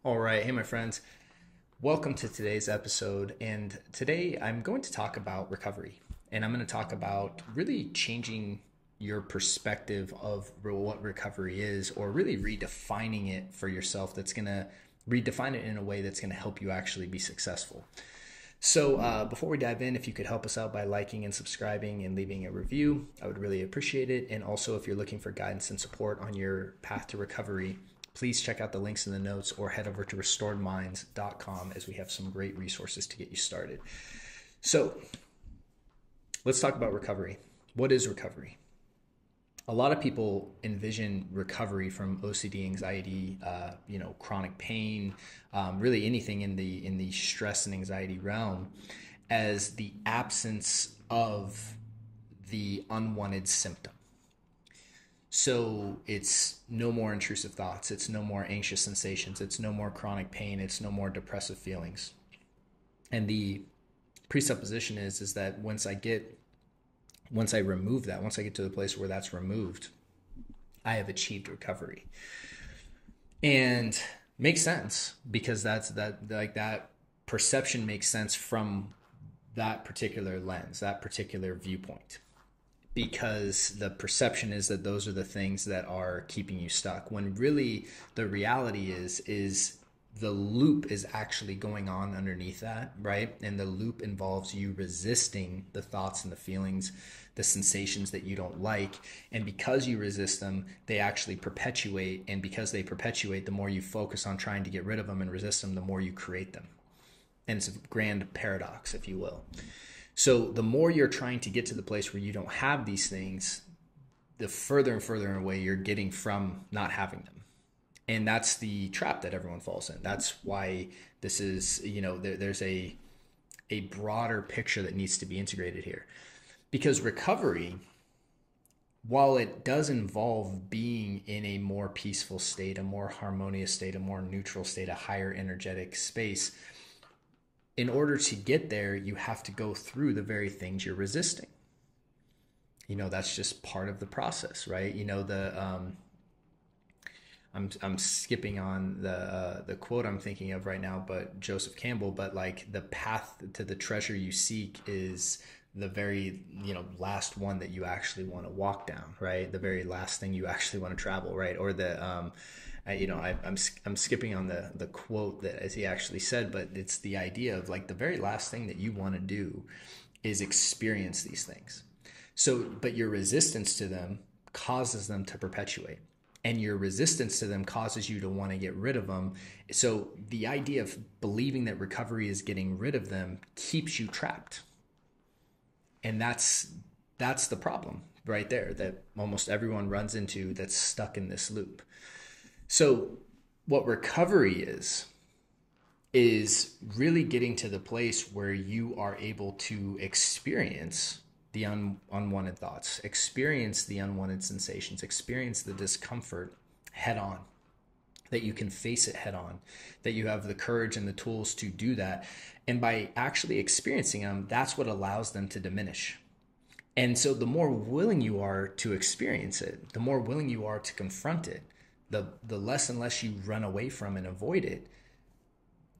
All right. Hey, my friends. Welcome to today's episode. And today I'm going to talk about recovery. And I'm going to talk about really changing your perspective of what recovery is, or really redefining it for yourself. That's going to redefine it in a way that's going to help you actually be successful. So, before we dive in, if you could help us out by liking and subscribing and leaving a review, I would really appreciate it. And also, if you're looking for guidance and support on your path to recovery, please check out the links in the notes or head over to restoredminds.com, as we have some great resources to get you started. So, let's talk about recovery. What is recovery? A lot of people envision recovery from OCD, anxiety, chronic pain, really anything in the stress and anxiety realm, as the absence of the unwanted symptom. So it's no more intrusive thoughts, it's no more anxious sensations, it's no more chronic pain, it's no more depressive feelings. And the presupposition is that once I remove that, once I get to the place where that's removed, I have achieved recovery. And makes sense, because that perception makes sense from that particular lens, that particular viewpoint. Because the perception is that those are the things that are keeping you stuck, when really the reality is the loop is actually going on underneath that, right? And the loop involves you resisting the thoughts and the feelings, the sensations that you don't like. And because you resist them, they actually perpetuate. And because they perpetuate, the more you focus on trying to get rid of them and resist them, the more you create them. And it's a grand paradox, if you will. So the more you're trying to get to the place where you don't have these things, the further and further away you're getting from not having them. And that's the trap that everyone falls in. That's why this is, there's a broader picture that needs to be integrated here. Because recovery, while it does involve being in a more peaceful state, a more harmonious state, a more neutral state, a higher energetic space, in order to get there, you have to go through the very things you're resisting. That's just part of the process, right? I'm skipping on the quote I'm thinking of right now, but Joseph Campbell, but like the path to the treasure you seek is the very, last one that you actually want to walk down, right? The very last thing you actually want to travel, right? Or I'm skipping on the quote that as he actually said, but it's the idea of like the very last thing that you want to do is experience these things. So, but your resistance to them causes them to perpetuate, and your resistance to them causes you to want to get rid of them. So the idea of believing that recovery is getting rid of them keeps you trapped. And that's the problem right there that almost everyone runs into, that's stuck in this loop. So what recovery is really getting to the place where you are able to experience the unwanted thoughts, experience the unwanted sensations, experience the discomfort head on, that you can face it head on, that you have the courage and the tools to do that. And by actually experiencing them, that's what allows them to diminish. And so the more willing you are to experience it, the more willing you are to confront it, the less and less you run away from and avoid it,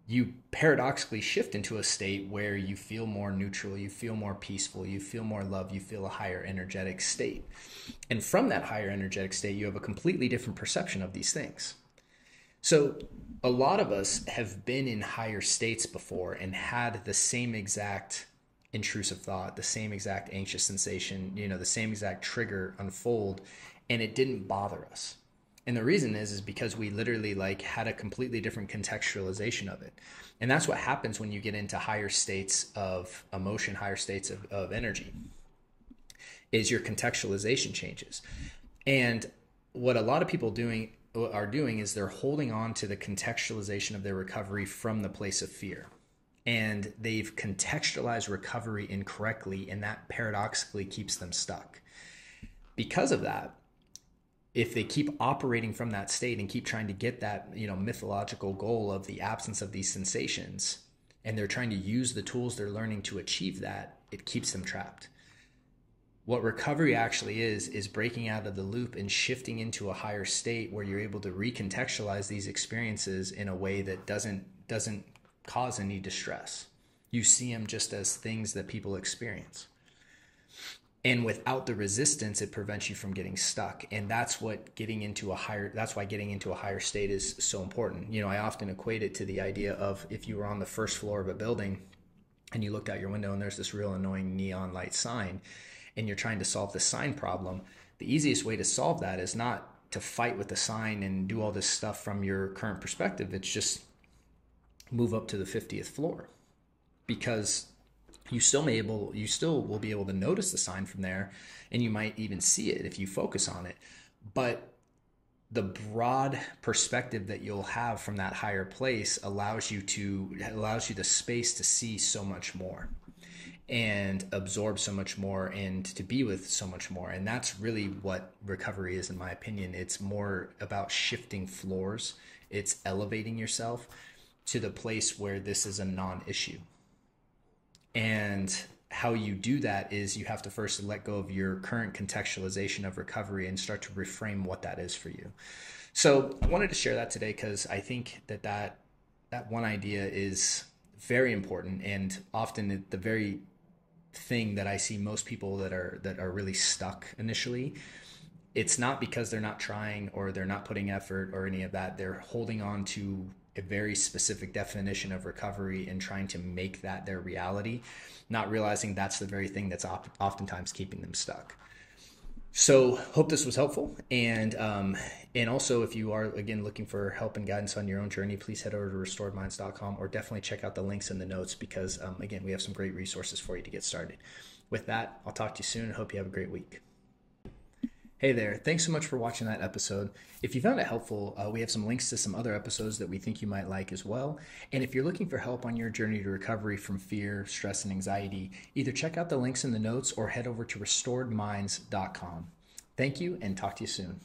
you paradoxically shift into a state where you feel more neutral, you feel more peaceful, you feel more love, you feel a higher energetic state. And from that higher energetic state, you have a completely different perception of these things. So a lot of us have been in higher states before and had the same exact intrusive thought, the same exact anxious sensation, the same exact trigger unfold, and it didn't bother us. And the reason is because we literally had a completely different contextualization of it. And that's what happens when you get into higher states of emotion, higher states of energy, is your contextualization changes. And what a lot of people are doing is they're holding on to the contextualization of their recovery from the place of fear. And they've contextualized recovery incorrectly, and that paradoxically keeps them stuck. Because of that, if they keep operating from that state and keep trying to get that, mythological goal of the absence of these sensations, and they're trying to use the tools they're learning to achieve that, it keeps them trapped. What recovery actually is breaking out of the loop and shifting into a higher state where you're able to recontextualize these experiences in a way that doesn't cause any distress. You see them just as things that people experience. And without the resistance, it prevents you from getting stuck. And that's why getting into a higher state is so important. You know, I often equate it to the idea of if you were on the first floor of a building and you looked out your window and there's this real annoying neon light sign and you're trying to solve the sign problem, the easiest way to solve that is not to fight with the sign and do all this stuff from your current perspective. It's just move up to the 50th floor, because you still will be able to notice the sign from there, and you might even see it if you focus on it. But the broad perspective that you'll have from that higher place allows you the space to see so much more and absorb so much more and to be with so much more. And that's really what recovery is, in my opinion. It's more about shifting floors. It's elevating yourself to the place where this is a non-issue. And how you do that is you have to first let go of your current contextualization of recovery and start to reframe what that is for you. So I wanted to share that today because I think that one idea is very important, and often the very thing that I see most people that are really stuck initially, it's not because they're not trying or they're not putting effort or any of that. They're holding on to a very specific definition of recovery and trying to make that their reality, not realizing that's the very thing that's oftentimes keeping them stuck. So hope this was helpful. And also, if you are, again, looking for help and guidance on your own journey, please head over to restoredminds.com or definitely check out the links in the notes because, again, we have some great resources for you to get started. With that, I'll talk to you soon and hope you have a great week. Hey there, thanks so much for watching that episode. If you found it helpful, we have some links to some other episodes that we think you might like as well. And if you're looking for help on your journey to recovery from fear, stress, and anxiety, either check out the links in the notes or head over to restoredminds.com. Thank you and talk to you soon.